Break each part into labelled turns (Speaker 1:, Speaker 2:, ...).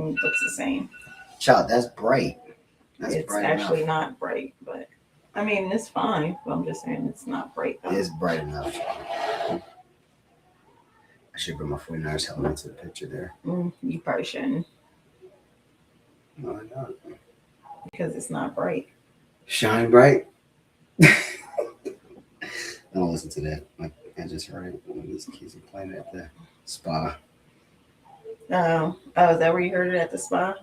Speaker 1: everything looks the same.
Speaker 2: Child, that's bright. That's
Speaker 1: It's
Speaker 2: bright
Speaker 1: actually
Speaker 2: enough.
Speaker 1: not bright, but I mean it's fine. But I'm just saying it's not bright though.
Speaker 2: It's bright enough. I should bring my 49ers helmet into the picture there.
Speaker 1: You probably shouldn't
Speaker 2: No, I don't.
Speaker 1: because it's not bright.
Speaker 2: Shine bright. I don't listen to that. Like I just heard it. One of these kids are playing at the spa.
Speaker 1: Oh, is that where you heard it at the spa?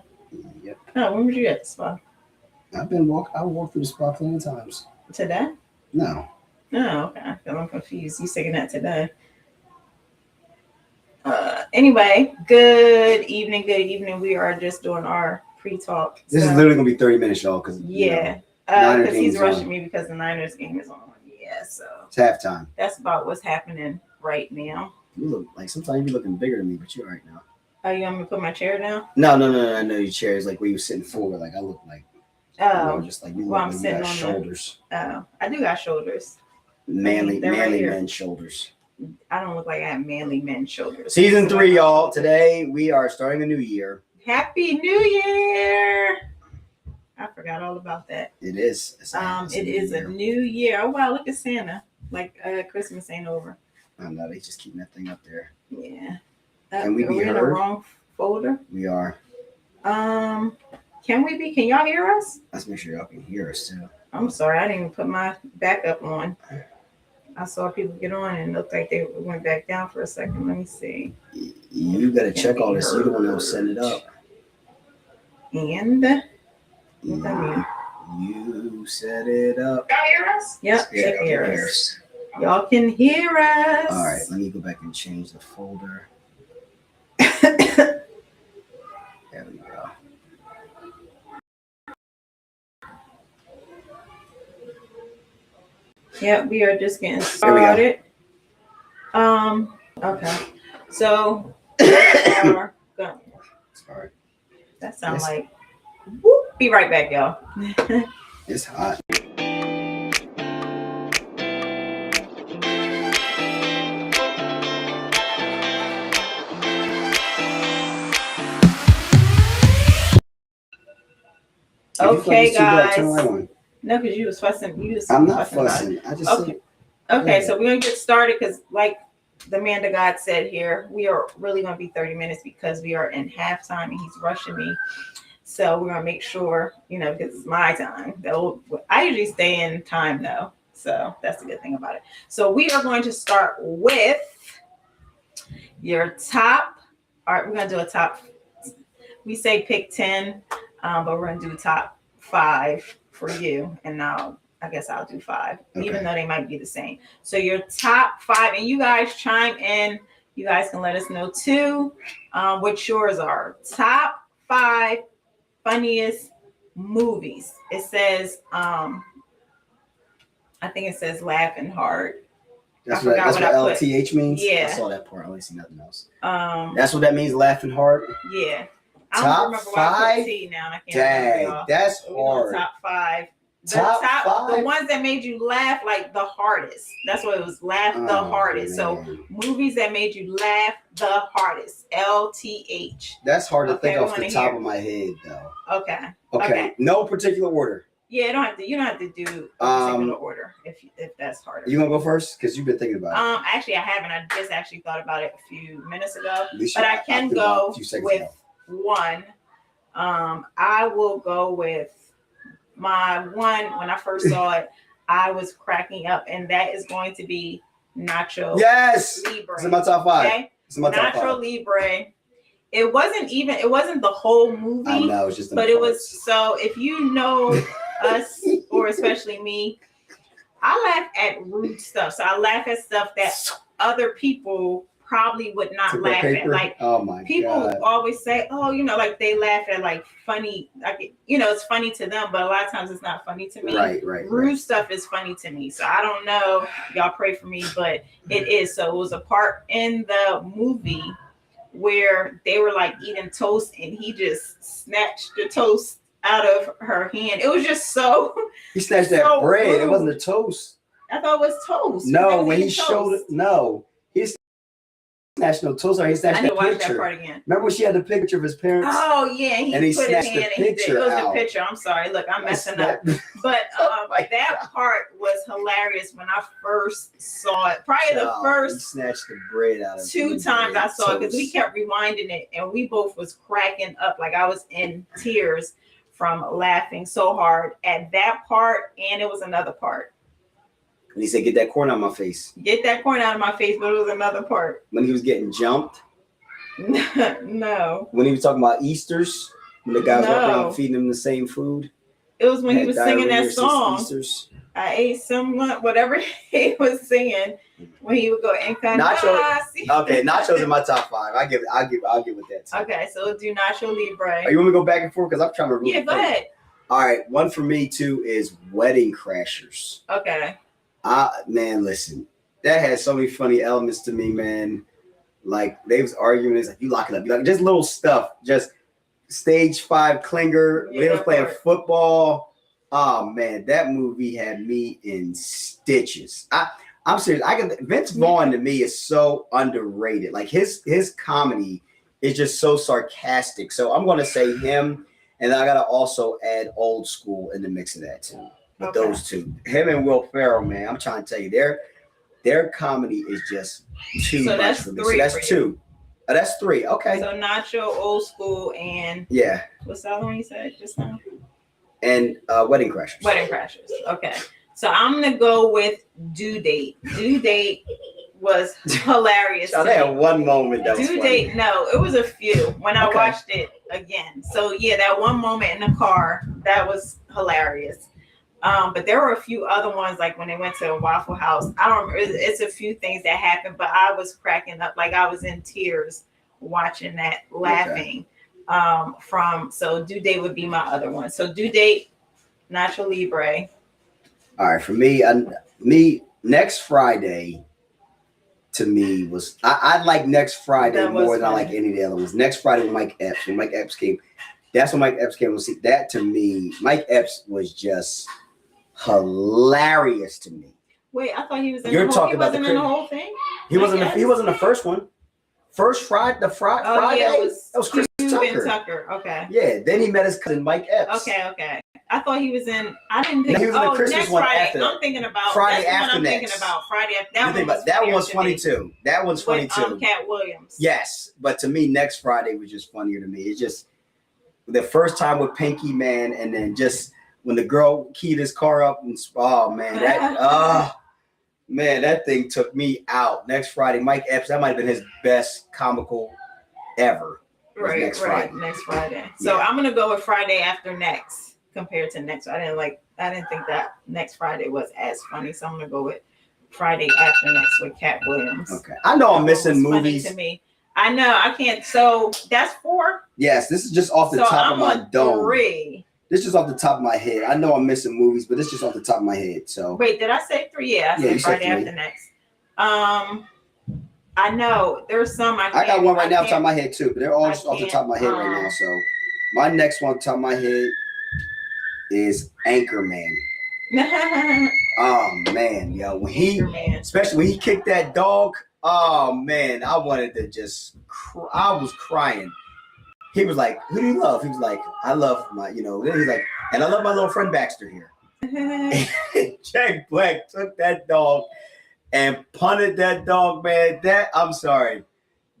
Speaker 2: Yep.
Speaker 1: Oh, when were you at the spa?
Speaker 2: I walked through the spa plenty of times.
Speaker 1: Today?
Speaker 2: No.
Speaker 1: Oh, okay. I'm confused. You saying that today? Anyway, good evening. Good evening. We are just doing our pre-talk.
Speaker 2: This is literally gonna be 30 minutes, y'all. Because
Speaker 1: because he's rushing me because the Niners game is on. Yeah, so
Speaker 2: it's halftime.
Speaker 1: That's about what's happening right now.
Speaker 2: You look like sometimes you're looking bigger than me, but you're all right now.
Speaker 1: Are you want me to put my chair down?
Speaker 2: No. I know your chair is like where you sitting forward. Like I look like. Just like you look like you got shoulders.
Speaker 1: I do got shoulders.
Speaker 2: Manly men's shoulders.
Speaker 1: I don't look like I have manly men's shoulders.
Speaker 2: Season 3, y'all. Today we are starting a new year.
Speaker 1: Happy New Year! I forgot all about that.
Speaker 2: It is.
Speaker 1: It is a new year. Oh wow! Look at Santa. Like Christmas ain't over.
Speaker 2: I know they just keeping that thing up there.
Speaker 1: Yeah.
Speaker 2: Can we be
Speaker 1: in the wrong folder?
Speaker 2: We are.
Speaker 1: Can we be? Can y'all hear us?
Speaker 2: Let's make sure y'all can hear us too.
Speaker 1: I'm sorry, I didn't even put my backup on. I saw people get on and it looked like they went back down for a second. Let me see.
Speaker 2: You gotta check all this. You're the one that'll send it up.
Speaker 1: And what that mean?
Speaker 2: You set it up.
Speaker 1: Y'all hear us? Yep,
Speaker 2: Yeah,
Speaker 1: check hear us. Y'all can hear us.
Speaker 2: All right, let me go back and change the folder. There we go.
Speaker 1: Yeah, we are just getting started. Okay. So are going.
Speaker 2: Sorry.
Speaker 1: That sounds like whoop. Be right back, y'all.
Speaker 2: It's hot.
Speaker 1: Okay, guys. No, because you was fussing.
Speaker 2: I'm not fussing. I just
Speaker 1: okay. Okay, so we're gonna get started because, like the man of God said here, we are really gonna be 30 minutes because we are in halftime and he's rushing me. So we're gonna make sure, because it's my time. I usually stay in time though, so that's the good thing about it. So we are going to start with your top. All right, we're gonna do a top. We say pick 10, but we're gonna do top 5 for you, and now I guess I'll do 5, even though they might be the same. So your top 5, and you guys chime in. You guys can let us know too what yours are. Top 5 funniest movies. It says, I think it says laughing hard.
Speaker 2: That's what LTH means?
Speaker 1: Yeah.
Speaker 2: I saw that part. I only see nothing else. That's what that means, laughing hard?
Speaker 1: Yeah.
Speaker 2: I don't remember why I put
Speaker 1: T now. And I can't
Speaker 2: Dang,
Speaker 1: remember,
Speaker 2: that's hard.
Speaker 1: Top 5.
Speaker 2: Top 5?
Speaker 1: The ones that made you laugh like the hardest. That's what it was. Laugh the hardest.
Speaker 2: Man.
Speaker 1: So movies that made you laugh the hardest. LTH.
Speaker 2: That's hard to think off the top of my head, though.
Speaker 1: Okay.
Speaker 2: No particular order.
Speaker 1: Yeah, you don't have to do a particular order if that's harder.
Speaker 2: You gonna go first? Because you've been thinking about it.
Speaker 1: Actually I haven't. I just actually thought about it a few minutes ago. But I can go with one. I will go with my one. When I first saw it, I was cracking up, and that is going to be Nacho.
Speaker 2: Yes,
Speaker 1: Libre.
Speaker 2: It's in my top 5.
Speaker 1: Okay?
Speaker 2: It's in my top 5.
Speaker 1: Nacho Libre. It wasn't the whole movie.
Speaker 2: I know, it's just.
Speaker 1: But it was. So if you know us, or especially me, I laugh at rude stuff. So I laugh at stuff that other people probably would not laugh at. Like,
Speaker 2: oh my
Speaker 1: people
Speaker 2: God.
Speaker 1: always say, oh, like they laugh at like funny, like, it's funny to them, but a lot of times it's not funny to me.
Speaker 2: Right.
Speaker 1: Rude stuff is funny to me. So I don't know. Y'all pray for me, but it is. So it was a part in the movie where they were like eating toast and he just snatched the toast out of her hand. It was just so.
Speaker 2: He snatched that bread. Rude. It wasn't a toast.
Speaker 1: I thought it was toast.
Speaker 2: No, when he showed it. No. He snatched no toes. He snatched
Speaker 1: I need to
Speaker 2: that
Speaker 1: watch that
Speaker 2: picture.
Speaker 1: part again.
Speaker 2: Remember when she had the picture of his parents?
Speaker 1: Oh yeah,
Speaker 2: And he
Speaker 1: put his
Speaker 2: snatched
Speaker 1: hand
Speaker 2: the
Speaker 1: and he did.
Speaker 2: picture
Speaker 1: It was
Speaker 2: out.
Speaker 1: the picture. I'm sorry. Look, I'm messing up.
Speaker 2: Snap-
Speaker 1: But
Speaker 2: Oh my
Speaker 1: that part was hilarious when I first saw it. Probably the
Speaker 2: Child, he
Speaker 1: first
Speaker 2: snatched the bread out of
Speaker 1: 2
Speaker 2: his
Speaker 1: times I
Speaker 2: bread
Speaker 1: saw it because we
Speaker 2: toast.
Speaker 1: kept rewinding it and we both was cracking up. Like I was in tears from laughing so hard at that part, and it was another part.
Speaker 2: And he said, "Get that corn out of my face."
Speaker 1: Get that corn out of my face, but it was another part.
Speaker 2: When he was getting jumped,
Speaker 1: No,
Speaker 2: when he was talking about Easters, when the guys walking
Speaker 1: No.
Speaker 2: around feeding him the same food.
Speaker 1: it was when he
Speaker 2: Had
Speaker 1: was singing
Speaker 2: diarrhea
Speaker 1: that
Speaker 2: since
Speaker 1: song.
Speaker 2: Easters.
Speaker 1: I ate someone, whatever he was singing when he would go
Speaker 2: Nacho. Okay, Nacho's in my top 5. I'll give with that too.
Speaker 1: Okay, so we'll do Nacho Libre.
Speaker 2: Are you want me to go back and forth because I'm trying to.
Speaker 1: Yeah, go ahead.
Speaker 2: All right, one for me too is Wedding Crashers.
Speaker 1: Okay.
Speaker 2: Man, listen, that has so many funny elements to me, man. Like they was arguing, it's like you lock it up, just little stuff, just stage 5 clinger. When they was playing football. Oh man, that movie had me in stitches. I'm serious. Vince Vaughn to me is so underrated. Like his comedy is just so sarcastic. So I'm gonna say him, and I gotta also add Old School in the mix of that too. But
Speaker 1: Okay.
Speaker 2: those two, him and Will Ferrell, man, I'm trying to tell you, their comedy is just too
Speaker 1: So
Speaker 2: much
Speaker 1: that's
Speaker 2: for me.
Speaker 1: 3
Speaker 2: So that's
Speaker 1: for you.
Speaker 2: 2. That's 3. Okay.
Speaker 1: So Nacho, Old School, and
Speaker 2: Yeah.
Speaker 1: what's the other one you said just now?
Speaker 2: And Wedding Crashers.
Speaker 1: Wedding Crashers. Okay. So I'm gonna go with Due Date. Due Date was hilarious.
Speaker 2: So
Speaker 1: to
Speaker 2: they
Speaker 1: me.
Speaker 2: had one moment that was
Speaker 1: Due
Speaker 2: funny.
Speaker 1: Date, no, it was a few when I
Speaker 2: Okay.
Speaker 1: watched it again. So yeah, that one moment in the car, that was hilarious. But there were a few other ones, like when they went to Waffle House. I don't remember. It's a few things that happened, but I was cracking up, like I was in tears watching that, laughing. So Due Date would be my other one. So Due Date, Nacho Libre.
Speaker 2: All right, for me, Next Friday to me was I like Next Friday
Speaker 1: That was
Speaker 2: more than I
Speaker 1: funny.
Speaker 2: like any of the other ones. Next Friday with Mike Epps. When Mike Epps came, that's when Mike Epps came. See, that to me, Mike Epps was just hilarious to me.
Speaker 1: Wait, I thought he was in
Speaker 2: You're
Speaker 1: the whole,
Speaker 2: talking
Speaker 1: he
Speaker 2: about
Speaker 1: wasn't
Speaker 2: the
Speaker 1: in the
Speaker 2: crit-
Speaker 1: whole thing?
Speaker 2: He wasn't
Speaker 1: Mike
Speaker 2: he wasn't the first one. First Friday,
Speaker 1: Oh
Speaker 2: Friday.
Speaker 1: yeah, it
Speaker 2: that was Chris
Speaker 1: Cube
Speaker 2: Tucker.
Speaker 1: and Tucker. Okay.
Speaker 2: Yeah, then he met his cousin Mike Epps.
Speaker 1: Okay. I thought he was in. I didn't think.
Speaker 2: No, he was in the Christmas
Speaker 1: next
Speaker 2: one
Speaker 1: Friday.
Speaker 2: after that.
Speaker 1: I'm thinking about
Speaker 2: Friday
Speaker 1: that's the one
Speaker 2: after
Speaker 1: I'm
Speaker 2: next.
Speaker 1: thinking about. Friday after
Speaker 2: You
Speaker 1: that
Speaker 2: think
Speaker 1: one.
Speaker 2: about- that
Speaker 1: weird
Speaker 2: one's
Speaker 1: to
Speaker 2: funny
Speaker 1: me.
Speaker 2: too. That one's funny
Speaker 1: With,
Speaker 2: too.
Speaker 1: Cat Williams.
Speaker 2: Yes, but to me, Next Friday was just funnier to me. It's just the first time with Pinky, man, and then just when the girl keyed his car up and oh man, that thing took me out. Next Friday, Mike Epps, that might have been his best comical ever. was
Speaker 1: Right.
Speaker 2: next Friday.
Speaker 1: Next Friday. So
Speaker 2: Yeah.
Speaker 1: I'm gonna go with Friday after next compared to next. I didn't think that Next Friday was as funny. So I'm gonna go with Friday after next with Cat Williams.
Speaker 2: Okay, I know I'm missing
Speaker 1: It was funny
Speaker 2: movies.
Speaker 1: to me. I know I can't. So that's 4.
Speaker 2: Yes, this is just off the
Speaker 1: So
Speaker 2: top
Speaker 1: I'm
Speaker 2: of my
Speaker 1: on
Speaker 2: dome.
Speaker 1: 3.
Speaker 2: This is just off the top of my head. I know I'm missing movies, but it's just off the top of my head. So
Speaker 1: Wait, did I say 3? Yeah, I
Speaker 2: Yeah,
Speaker 1: said
Speaker 2: you said
Speaker 1: Friday
Speaker 2: 3.
Speaker 1: after next. I know there's some I
Speaker 2: I got one right now off the top of
Speaker 1: can't-
Speaker 2: my head too, but they're all
Speaker 1: I
Speaker 2: just off the top of my head right now.
Speaker 1: can't,
Speaker 2: So my next one off the top of my head is Anchorman. Oh man, yo, when he,
Speaker 1: Man.
Speaker 2: especially when he kicked that dog, oh man, I wanted to just I was crying. He was like, "Who do you love?" He was like, "I love my, Then he's like, "And I love my little friend Baxter here." Jack Black took that dog and punted that dog, man. I'm sorry.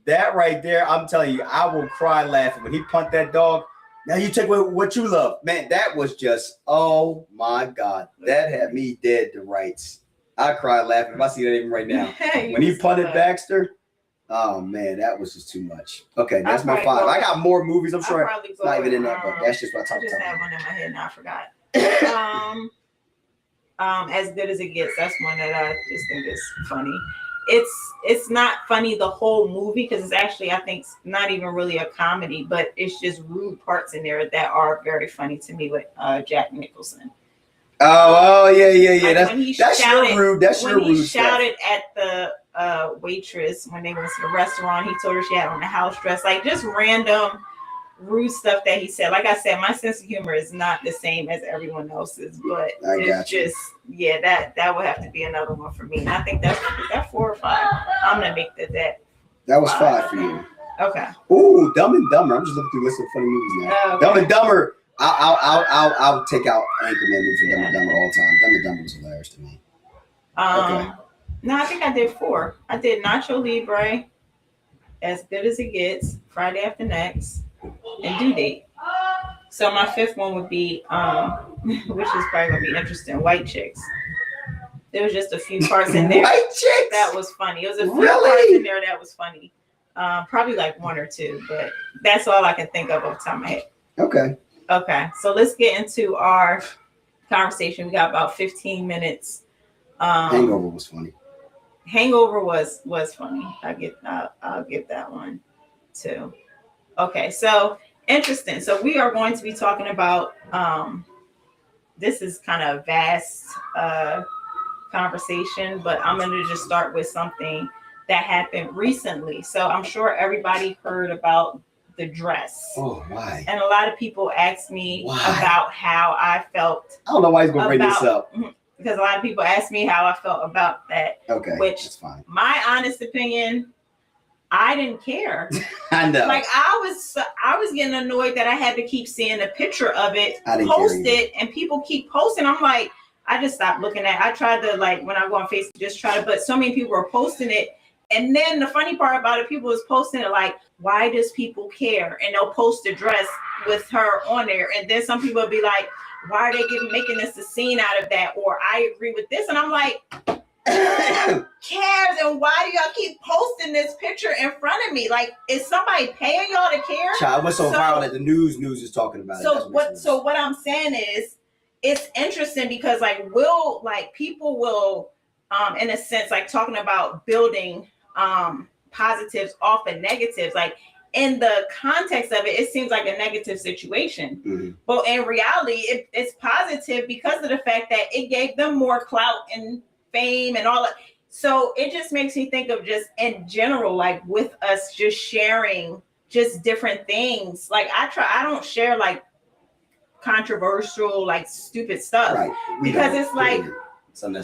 Speaker 2: That right there, I'm telling you, I will cry laughing when he punt that dog. Now you take away what you love. Man, that was just, oh my God. That had me dead to rights. I cry laughing if I see that even right now. When he punted Baxter, oh man, that was just too much. Okay, that's my 5. I got more movies. I'm sure it's not even in that, but that's just my top.
Speaker 1: I just had one in my head and I forgot. As Good as It Gets. That's one that I just think is funny. It's not funny the whole movie because it's actually, I think, not even really a comedy, but it's just rude parts in there that are very funny to me with Jack Nicholson.
Speaker 2: Oh yeah.
Speaker 1: Like
Speaker 2: That's
Speaker 1: when he
Speaker 2: your
Speaker 1: shouted-
Speaker 2: rude. That's your
Speaker 1: when he
Speaker 2: rude stuff.
Speaker 1: shouted at the waitress when they went to the restaurant, he told her she had on a house dress, like just random rude stuff that he said. Like I said, my sense of humor is not the same as everyone else's, but
Speaker 2: I
Speaker 1: it's
Speaker 2: got you.
Speaker 1: just that would have to be another one for me. And I think that's 4 or 5. I'm gonna make that
Speaker 2: That was 5 for you.
Speaker 1: Okay.
Speaker 2: Ooh, Dumb and Dumber. I'm just looking through a list of funny movies now.
Speaker 1: Oh, okay.
Speaker 2: Dumb and Dumber. I'll take out Anchorman for Dumb and Dumber all the time. Dumb and Dumber was hilarious to me. Okay.
Speaker 1: No, I think I did 4. I did Nacho Libre, As Good as It Gets, Friday After Next, and Due Date. So my 5th one would be, which is probably gonna be interesting, White Chicks. There was just a few parts in there.
Speaker 2: White Chicks?
Speaker 1: That was funny. It was a few
Speaker 2: Really?
Speaker 1: parts in there that was funny. Probably like 1 or 2, but that's all I can think of off the top of my head.
Speaker 2: Okay.
Speaker 1: Okay, so let's get into our conversation. We got about 15 minutes.
Speaker 2: Hangover was funny.
Speaker 1: Hangover was funny. I'll give that one too. Okay, so interesting. So we are going to be talking about this is kind of a vast conversation, but I'm going to just start with something that happened recently. So I'm sure everybody heard about the dress.
Speaker 2: Oh, why?
Speaker 1: And a lot of people asked me
Speaker 2: Why?
Speaker 1: about how I felt.
Speaker 2: I don't know why he's going to bring this up.
Speaker 1: Because a lot of people asked me how I felt about that.
Speaker 2: Okay,
Speaker 1: which
Speaker 2: that's fine.
Speaker 1: My honest opinion, I didn't care.
Speaker 2: I know.
Speaker 1: Like I was getting annoyed that I had to keep seeing a picture of it
Speaker 2: posted,
Speaker 1: and people keep posting. I'm like, I just stopped looking at it. I tried to, like, when I go on Facebook, just try to, but so many people are posting it. And then the funny part about it, people is posting it like, why does people care? And they'll post a dress with her on there. And then some people will be like, why are they making this a scene out of that? Or I agree with this. And I'm like, who cares? And why do y'all keep posting this picture in front of me? Like, is somebody paying y'all to care?
Speaker 2: Child, what's so viral that the news is talking about it?
Speaker 1: So what I'm saying is, it's interesting because people will, in a sense, like talking about building positives off of negatives. Like in the context of it, it seems like a negative situation.
Speaker 2: Mm-hmm.
Speaker 1: But in reality, it's positive because of the fact that it gave them more clout and fame and all that. So it just makes me think of just in general, like with us just sharing just different things. Like I don't share like controversial, like stupid stuff,
Speaker 2: right?
Speaker 1: Because it's like,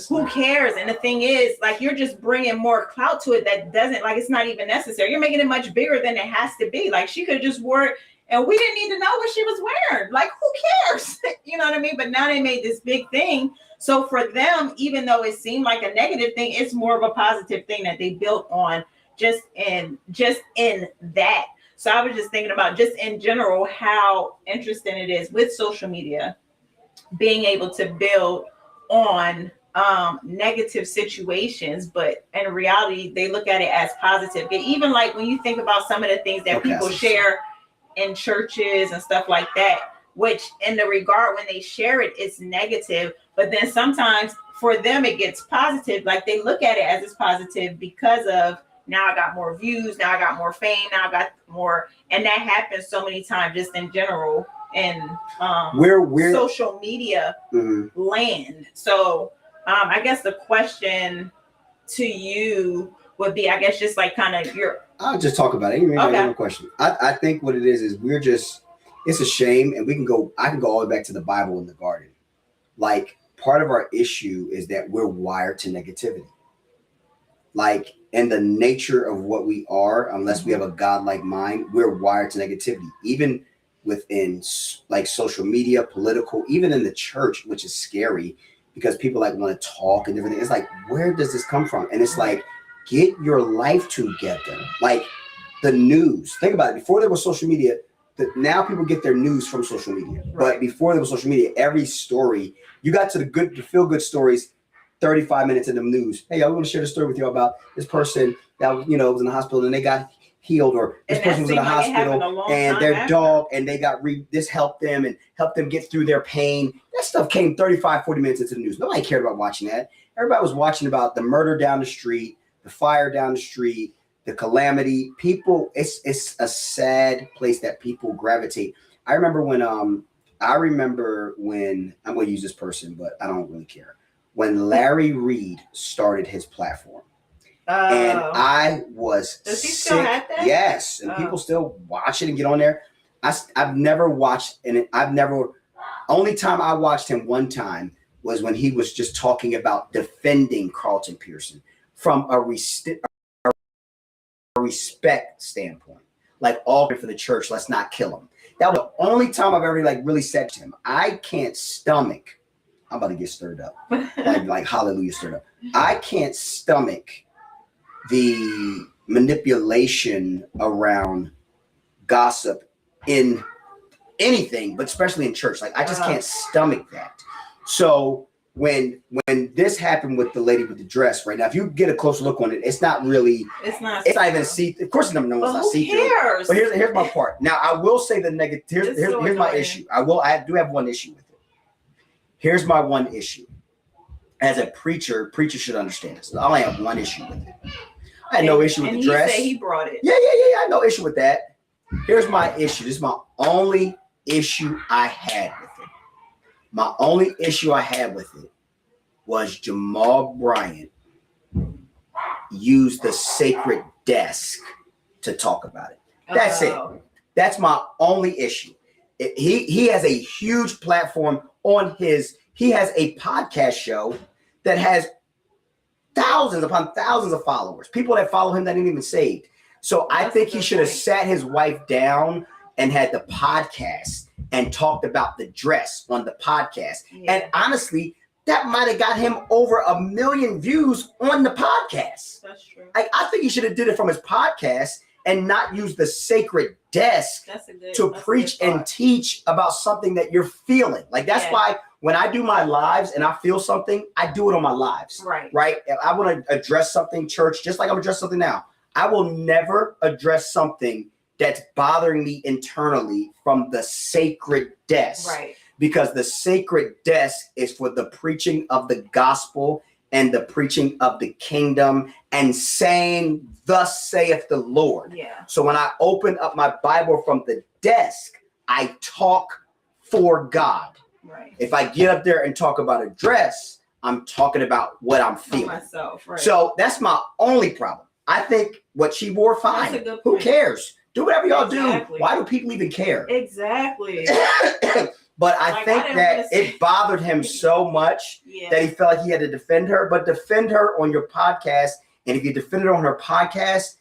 Speaker 1: who cares? And the thing is, like, you're just bringing more clout to it that doesn't, like, it's not even necessary. You're making it much bigger than it has to be. Like, she could have just wore it and we didn't need to know what she was wearing. Like, who cares? You know what I mean? But now they made this big thing. So for them, even though it seemed like a negative thing, it's more of a positive thing that they built on just in that. So I was just thinking about just in general how interesting it is with social media being able to build on negative situations, but in reality they look at it as positive. And even like when you think about some of the things that people share in churches and stuff like that, which in the regard when they share it, it's negative, but then sometimes for them it gets positive. Like they look at it as it's positive because of, now I got more views, now I got more fame, now I got more, and that happens so many times just in general in we're social media land. So I guess the question to you would be, I guess, just like kind of
Speaker 2: I'll just talk about it. No question. I think what it is it's a shame, and I can go all the way back to the Bible in the garden. Like, part of our issue is that we're wired to negativity. Like, in the nature of what we are, unless we have a godlike mind, we're wired to negativity. Even within like social media, political, even in the church, which is scary because people like want to talk and different things. It's like, where does this come from? And it's like, get your life together. Like the news. Think about it. Before there was social media, now people get their news from social media. Right. But before there was social media, every story, you got to the feel good stories 35 minutes in the news. Hey, I want to share the story with you about this person that was in the hospital and they got healed, or this person was in the hospital and their dog, and they got this helped them and helped them get through their pain. That stuff came 35, 40 minutes into the news. Nobody cared about watching that. Everybody was watching about the murder down the street, the fire down the street, the calamity. People, it's a sad place that people gravitate. I remember when I'm going to use this person, but I don't really care. When Larry Reed started his platform. And I was
Speaker 1: Does he
Speaker 2: sick.
Speaker 1: still have that?
Speaker 2: Yes, and people still watch it and get on there. I've never watched, and only time I watched him one time was when he was just talking about defending Carlton Pearson from a respect standpoint. Like, all for the church, let's not kill him. That was the only time I've ever like really said to him, I can't stomach. I'm about to get stirred up. like hallelujah stirred up. I can't stomach the manipulation around gossip in anything, but especially in church. Like, I just can't stomach that. So when this happened with the lady with the dress, right now, if you get a close look on it, it's not even see. Of course, no one's not see through. But here's my part. Now, I will say the negative. Here's my issue. I do have one issue with it. Here's my one issue. As a preacher should understand this. I only have one issue with it. I had no issue with the dress.
Speaker 1: He brought it.
Speaker 2: Yeah. I had no issue with that. Here's my issue. This is my only issue I had with it. My only issue I had with it was Jamal Bryant used the sacred desk to talk about it. That's it. That's my only issue. He has a huge platform on he has a podcast show that has thousands upon thousands of followers, people that follow him that ain't even saved. So I think he should have sat his wife down and had the podcast and talked about the dress on the podcast. Yeah. And honestly, that might have got him over 1 million views on the podcast.
Speaker 1: That's true.
Speaker 2: I think he should have did it from his podcast and not use the sacred desk to preach and teach about something that you're feeling. Like, that's why when I do my lives and I feel something, I do it on my lives. Right. If I want to address something, church, just like I'm addressing something now, I will never address something that's bothering me internally from the sacred desk.
Speaker 1: Right.
Speaker 2: Because the sacred desk is for the preaching of the gospel and the preaching of the kingdom and saying, thus saith the Lord.
Speaker 1: Yeah.
Speaker 2: So when I open up my Bible from the desk, I talk for God.
Speaker 1: Right.
Speaker 2: If I get up there and talk about a dress, I'm talking about what I'm feeling.
Speaker 1: Myself, right.
Speaker 2: So that's my only problem. I think what she wore, fine. Who cares? Do whatever y'all do. Why do people even care?
Speaker 1: Exactly.
Speaker 2: But I think that it bothered him so much that he felt like he had to defend her. But defend her on your podcast. And if you defend her on her podcast,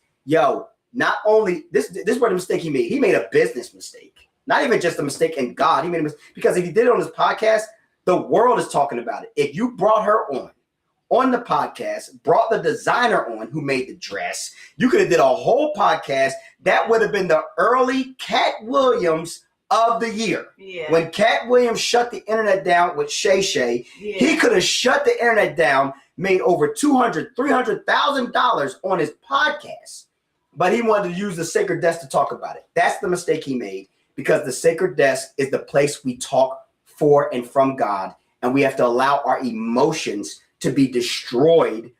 Speaker 2: not only this is what the mistake he made. He made a business mistake. Not even just a mistake in God. He made a mistake because if he did it on his podcast, the world is talking about it. If you brought her on the podcast, brought the designer on who made the dress, you could have did a whole podcast. That would have been the early Cat Williams of the year.
Speaker 1: Yeah. When
Speaker 2: Cat Williams shut the internet down with Shay Shay, he could have shut the internet down, made over $200,000, $300,000 on his podcast. But he wanted to use the sacred desk to talk about it. That's the mistake he made, because the sacred desk is the place we talk for and from God. And we have to allow our emotions to be destroyed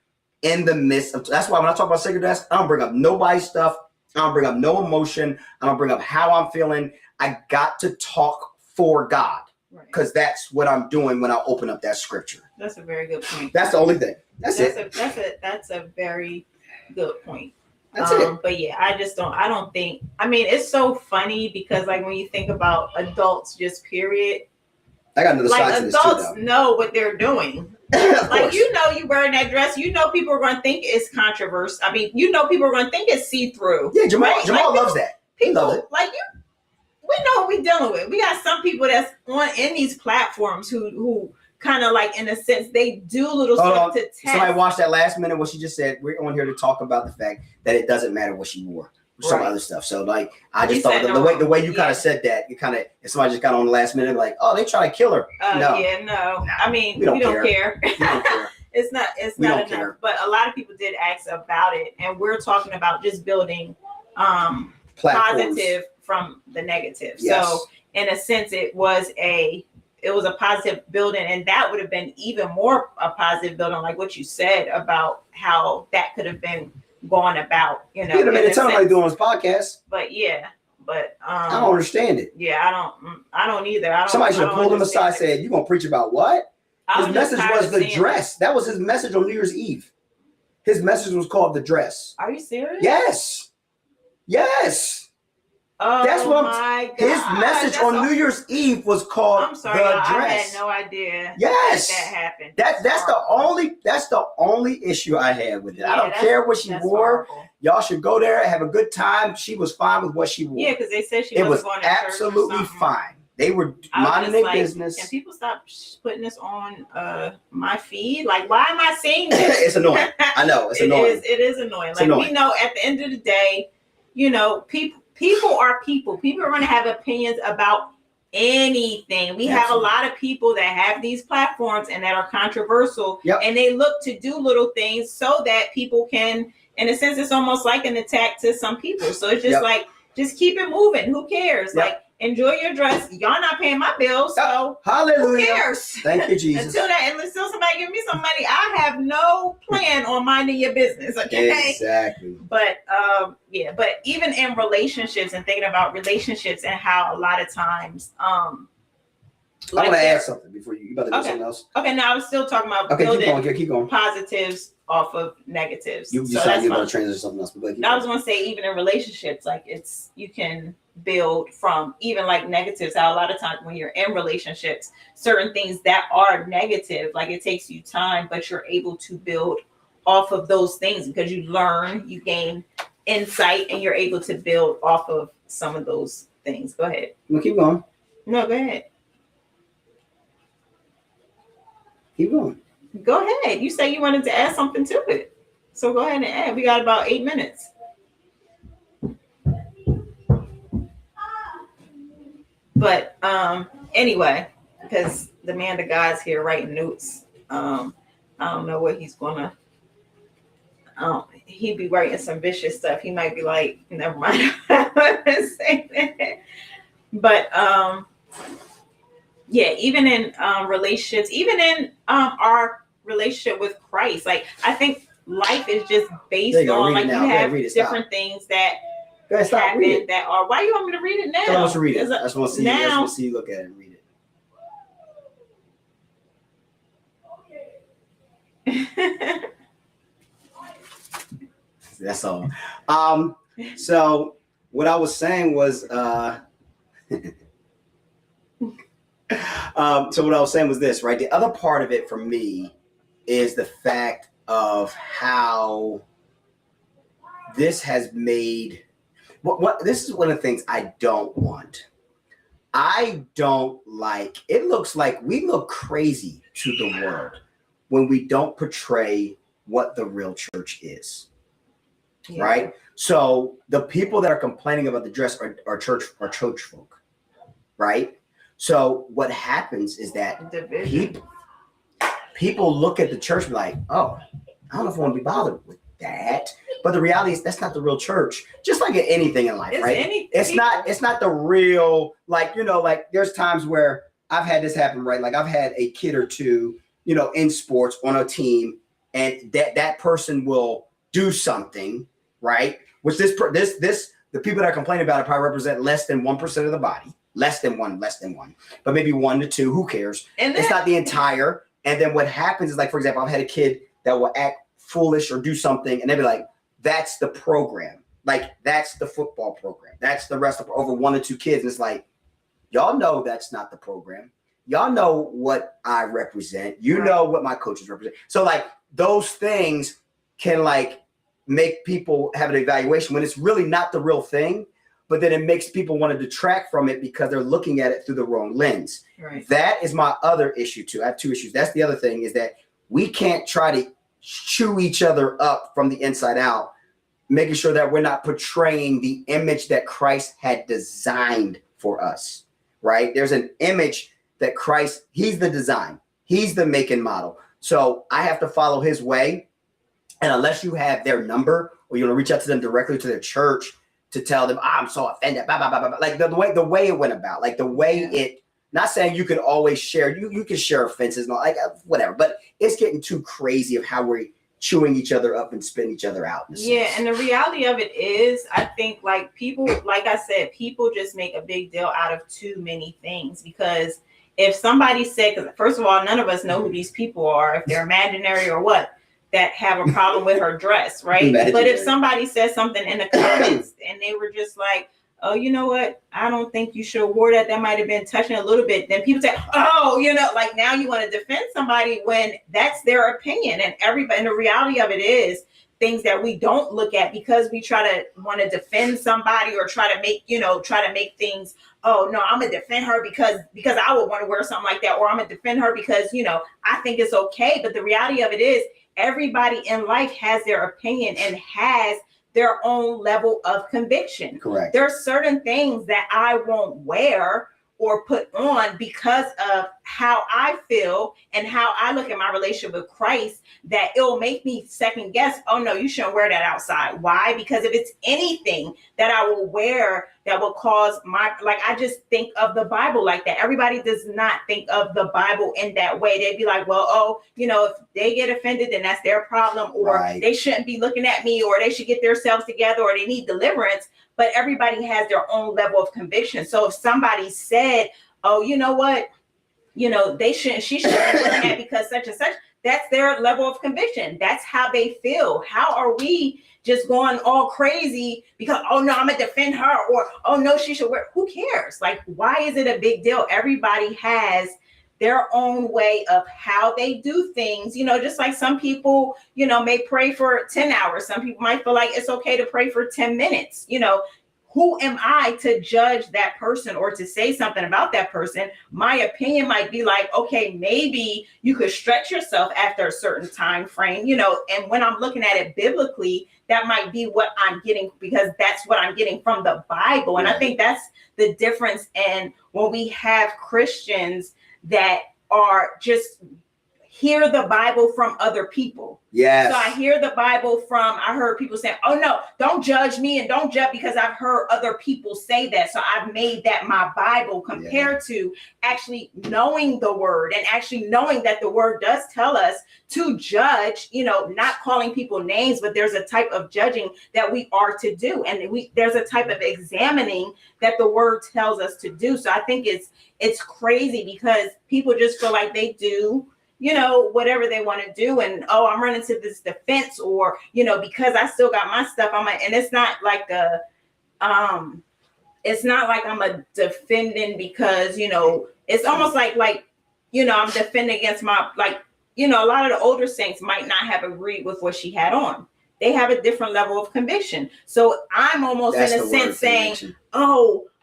Speaker 2: in the midst of. That's why when I talk about sacred desk, I don't bring up nobody's stuff. I don't bring up no emotion. I don't bring up how I'm feeling. I got to talk for God, because that's what I'm doing when I open up that scripture.
Speaker 1: That's a very good point.
Speaker 2: That's the only thing. That's it.
Speaker 1: That's a very good point.
Speaker 2: That's it.
Speaker 1: But yeah, I don't think, it's so funny because like when you think about adults, just period.
Speaker 2: I got another side to this too,
Speaker 1: adults know what they're doing. Like, you wearing that dress, people are going to think it's controversial. People are going to think it's see-through.
Speaker 2: Yeah, Jamal loves that. He loves it.
Speaker 1: We know what we're dealing with. We got some people that's in these platforms who kind of like, in a sense, they do little stuff to test.
Speaker 2: Somebody watched that last minute what she just said. We're on here to talk about the fact that it doesn't matter what she wore. Some other stuff. So I just thought the way you kind of said that, if somebody just got on the last minute, like, they try to kill her. No.
Speaker 1: We don't care. We don't care. It's not enough. Care. But a lot of people did ask about it, and we're talking about just building positive from the negative. Yes. So in a sense, it was a positive building, and that would have been even more a positive building, like what you said about how that could have been gone about. He would have made a ton of money
Speaker 2: doing his podcast.
Speaker 1: But
Speaker 2: I don't understand it.
Speaker 1: Yeah, I don't either.
Speaker 2: Somebody should have pulled him aside and said, "You gonna preach about what?" His message was the dress. That was his message on New Year's Eve. His message was called the dress.
Speaker 1: Are you serious?
Speaker 2: Yes.
Speaker 1: Oh,
Speaker 2: that's what
Speaker 1: my God.
Speaker 2: His message on New Year's Eve was called the dress.
Speaker 1: I had no idea.
Speaker 2: Yes,
Speaker 1: that happened.
Speaker 2: That's the only issue I had with it. Yeah, I don't care what she wore.
Speaker 1: Horrible.
Speaker 2: Y'all should go there and have a good time. She was fine with what she wore.
Speaker 1: Yeah, because they said she
Speaker 2: it
Speaker 1: wasn't
Speaker 2: was
Speaker 1: going to church or
Speaker 2: absolutely
Speaker 1: something.
Speaker 2: fine. They were
Speaker 1: I was
Speaker 2: minding
Speaker 1: just
Speaker 2: their business.
Speaker 1: Can people stop putting this on my feed? Like, why am I seeing this?
Speaker 2: It's annoying. I know it's annoying.
Speaker 1: It is annoying.
Speaker 2: It's
Speaker 1: Like
Speaker 2: annoying.
Speaker 1: we know at the end of the day, you know, people are people. People are going to have opinions about anything. We have a lot of people that have these platforms and that are controversial, and they look to do little things so that people can, in a sense, it's almost like an attack to some people. So it's just like, just keep it moving. Who cares? Like, enjoy your dress. Y'all not paying my bills, so
Speaker 2: hallelujah.
Speaker 1: Who cares?
Speaker 2: Thank you, Jesus.
Speaker 1: Until somebody give me some money, I have no plan on minding your business. Okay.
Speaker 2: Exactly.
Speaker 1: But but even in relationships and thinking about relationships and how a lot of times
Speaker 2: I want to add something before you about to do something else.
Speaker 1: Okay, now I was still talking about building
Speaker 2: keep going.
Speaker 1: Positives off of negatives.
Speaker 2: You said you were going to transition something else. But
Speaker 1: I was going to say, even in relationships, like you can build from even like negatives. How a lot of times when you're in relationships, certain things that are negative, like it takes you time, but you're able to build off of those things because you learn, you gain insight, and you're able to build off of some of those things. Go ahead.
Speaker 2: No, keep going.
Speaker 1: No, go ahead.
Speaker 2: Keep going.
Speaker 1: Go ahead. You say you wanted to add something to it. So go ahead and add. We got about 8 minutes. But anyway, because the man of God's here writing notes. I don't know what he's gonna he'd be writing some vicious stuff. He might be like, never mind. But yeah, even in relationships, even in our relationship with Christ, like I think life is just based on like you have different things that happen that are. Why you want me to read it now?
Speaker 2: I want to read it. I just want to see. I just want to see you look at it and read it. That's all. So what I was saying was, so what I was saying was this, right? The other part of it for me is the fact of how this has made what this is one of the things I don't want. I don't like, it looks like we look crazy to the world when we don't portray what the real church is. Yeah. Right? So the people that are complaining about the dress are church folk, right? So what happens is that people look at the church and be like, oh, I don't know if I want to be bothered with that. But the reality is that's not the real church. Just like anything in life, right? It's not the real, like, you know, like there's times where I've had this happen, right? Like I've had a kid or two, you know, in sports on a team, and that person will do something, right? Which the people that are complaining about it probably represent less than 1% of the body, less than one, but maybe 1 to 2. Who cares? And it's not the entire. And then what happens is, like, for example, I've had a kid that will act foolish or do something, and they'll be like, that's the program. Like, that's the football program. That's the rest of over 1 or 2 kids. And it's like, y'all know that's not the program. Y'all know what I represent. You know what my coaches represent. So, like, those things can, like, make people have an evaluation when it's really not the real thing, but then it makes people want to detract from it because they're looking at it through the wrong lens. Right. That is my other issue, too. I have 2 issues. That's the other thing, is that we can't try to chew each other up from the inside out, making sure that we're not portraying the image that Christ had designed for us, right? There's an image that Christ, he's the design, he's the make and model. So I have to follow his way. And unless you have their number or you want to reach out to them directly to their church to tell them, I'm so offended, blah, blah, blah, blah, blah. Like the way it went about, like the way it, not saying you could always share, you can share offenses and all, like whatever, but it's getting too crazy of how we're chewing each other up and spitting each other out.
Speaker 1: Yeah, and the reality of it is, I think, like, people, like I said, people just make a big deal out of too many things. Because if somebody said, because first of all, none of us know who these people are, if they're imaginary or what, that have a problem with her dress, right? Imaginary. But if somebody says something in the comments and they were just like, oh, you know what? I don't think you should have wore that. That might have been touching a little bit. Then people say, oh, you know, like now you want to defend somebody when that's their opinion. And everybody, and the reality of it is things that we don't look at because we try to want to defend somebody or try to make things, oh no, I'm gonna defend her because I would want to wear something like that, or I'm gonna defend her because I think it's okay. But the reality of it is everybody in life has their opinion and has their own level of conviction.
Speaker 2: Correct.
Speaker 1: There are certain things that I won't wear or put on because of how I feel and how I look at my relationship with Christ, that it'll make me second guess, oh no, you shouldn't wear that outside. Why? Because if it's anything that I will wear that will cause I just think of the Bible like that. Everybody does not think of the Bible in that way. They'd be like, well, if they get offended, then that's their problem, or they shouldn't be looking at me, or they should get themselves together, or they need deliverance. But everybody has their own level of conviction. So if somebody said, oh, you know what, she shouldn't be looking at because such and such, that's their level of conviction. That's how they feel. How are we just going all crazy because, oh no, I'm gonna defend her, or oh no, she should wear? Who cares? Like, why is it a big deal? Everybody has their own way of how they do things, just like some people, may pray for 10 hours. Some people might feel like it's okay to pray for 10 minutes. Who am I to judge that person or to say something about that person? My opinion might be like, okay, maybe you could stretch yourself after a certain time frame, and when I'm looking at it biblically, that might be what I'm getting, because that's what I'm getting from the Bible. And I think that's the difference. And when we have Christians that are just hear the Bible from other people.
Speaker 2: Yes.
Speaker 1: So I hear the Bible I heard people saying, oh no, don't judge me and don't judge, because I've heard other people say that. So I've made that my Bible, compared to actually knowing the word and actually knowing that the word does tell us to judge, not calling people names, but there's a type of judging that we are to do. And there's a type of examining that the word tells us to do. So I think it's crazy because people just feel like they do whatever they want to do, and I'm running to this defense, or because I still got my stuff, and it's not like I'm a defending because it's almost like I'm defending against my, a lot of the older saints might not have agreed with what she had on. They have a different level of conviction. So I'm almost in a sense saying,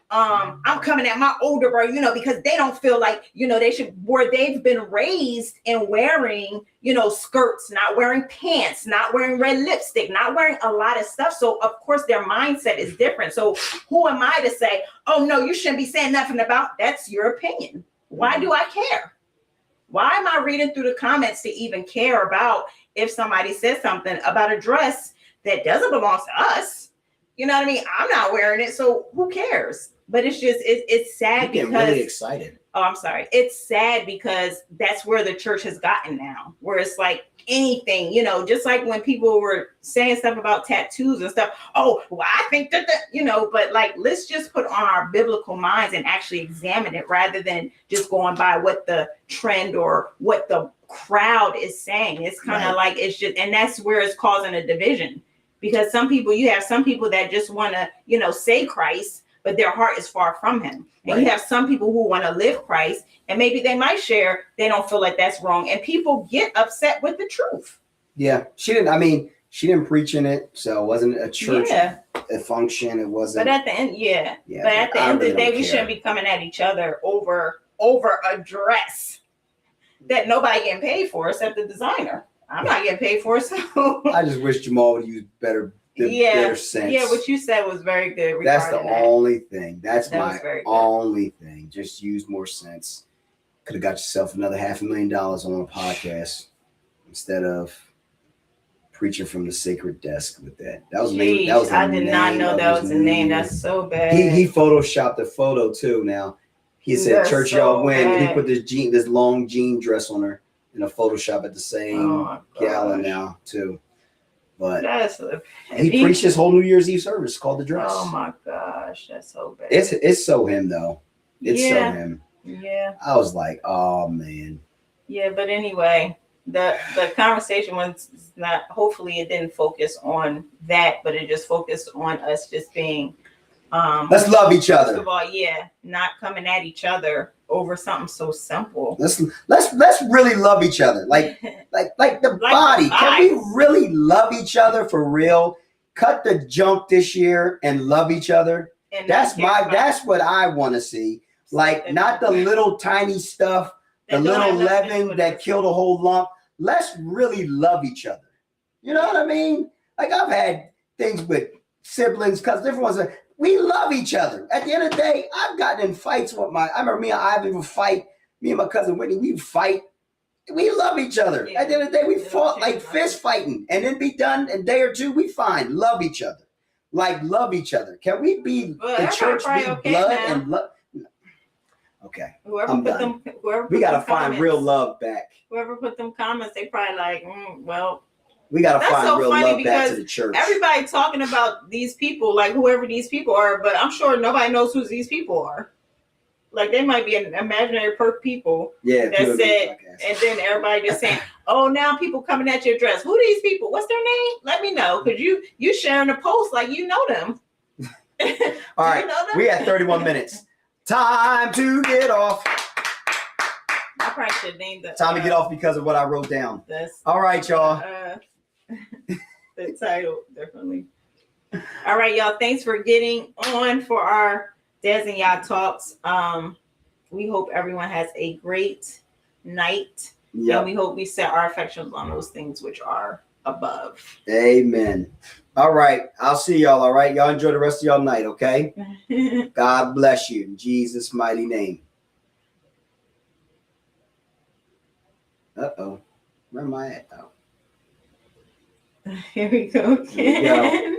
Speaker 1: I'm coming at my older brother, because they don't feel like, they should, where they've been raised in wearing, skirts, not wearing pants, not wearing red lipstick, not wearing a lot of stuff. So of course their mindset is different. So who am I to say, oh no, you shouldn't be saying nothing about, that's your opinion. Why do I care? Why am I reading through the comments to even care about if somebody says something about a dress that doesn't belong to us? You know what I mean? I'm not wearing it, so who cares? But it's just, it's sad because
Speaker 2: really excited.
Speaker 1: Oh, I'm sorry. It's sad because that's where the church has gotten now, where it's like anything, just like when people were saying stuff about tattoos and stuff. Oh, well, I think that, but let's just put on our biblical minds and actually examine it rather than just going by what the trend or what the crowd is saying. It's kind of like, it's just, and that's where it's causing a division, because you have some people that just want to, say Christ, but their heart is far from him. And you have some people who want to live Christ, and maybe they might share, they don't feel like that's wrong. And people get upset with the truth.
Speaker 2: Yeah. She didn't preach in it. So it wasn't a church a function. It wasn't.
Speaker 1: But at the end, but at the end of the day, we shouldn't be coming at each other over a dress that nobody getting paid for except the designer. I'm not getting paid for it. So
Speaker 2: I just wish Jamal would use better sense.
Speaker 1: Yeah, what you said was very good.
Speaker 2: That's the only thing. That's my only thing. Just use more sense. Could have got yourself another $500,000 on a podcast instead of preaching from the sacred desk with that. That was me.
Speaker 1: I did not know that was the name. That's so bad.
Speaker 2: He photoshopped the photo too. Now he said, "Church y'all win." And he put this long jean dress on her in a Photoshop at the same gala now too. But he preached his whole New Year's Eve service called The Dress.
Speaker 1: Oh my gosh, that's so bad.
Speaker 2: It's so him though. It's so him.
Speaker 1: Yeah.
Speaker 2: I was like, oh man.
Speaker 1: Yeah, but anyway, the conversation was not, hopefully it didn't focus on that, but it just focused on us just being
Speaker 2: Let's love each
Speaker 1: First
Speaker 2: other.
Speaker 1: of all, yeah, not coming at each other over something so simple.
Speaker 2: Let's really love each other. Like the body. Can we really love each other for real? Cut the junk this year and love each other.
Speaker 1: And
Speaker 2: That's what I want to see. Like not the little tiny stuff, the little leaven that killed a whole lump. Let's really love each other. You know what I mean? Like I've had things with siblings, cousins, different ones. We love each other. At the end of the day, I've gotten in fights with I remember me and Ivan would fight. Me and my cousin Whitney, we fight. We love each other.
Speaker 1: Yeah.
Speaker 2: At the end of the day, we fought like fist fighting and then be done in a day or two. We fine. Love each other. Like love each other. Can we be the church be blood and love? Okay.
Speaker 1: Whoever
Speaker 2: we gotta find real love back.
Speaker 1: Whoever put them comments, they probably like, well.
Speaker 2: We gotta find real love back to the church.
Speaker 1: Everybody talking about these people, like whoever these people are, but I'm sure nobody knows who these people are. Like they might be an imaginary people.
Speaker 2: Yeah.
Speaker 1: That said, and then everybody just saying, "Oh, now people coming at your dress. Who these people? What's their name? Let me know, because you sharing a post like you know them."
Speaker 2: All right,
Speaker 1: you know them?
Speaker 2: we had 31 minutes. Time to get off.
Speaker 1: I probably should name the
Speaker 2: time to get off because of what I wrote down.
Speaker 1: That's,
Speaker 2: all right, y'all.
Speaker 1: The title definitely. All right, y'all. Thanks for getting on for our Des and Y'all talks. We hope everyone has a great night. Yep. And we hope we set our affections on those things which are above.
Speaker 2: Amen. All right. I'll see y'all. All right. Y'all enjoy the rest of y'all night. Okay. God bless you in Jesus' mighty name. Uh-oh. Where am I at now?
Speaker 1: Here we go again.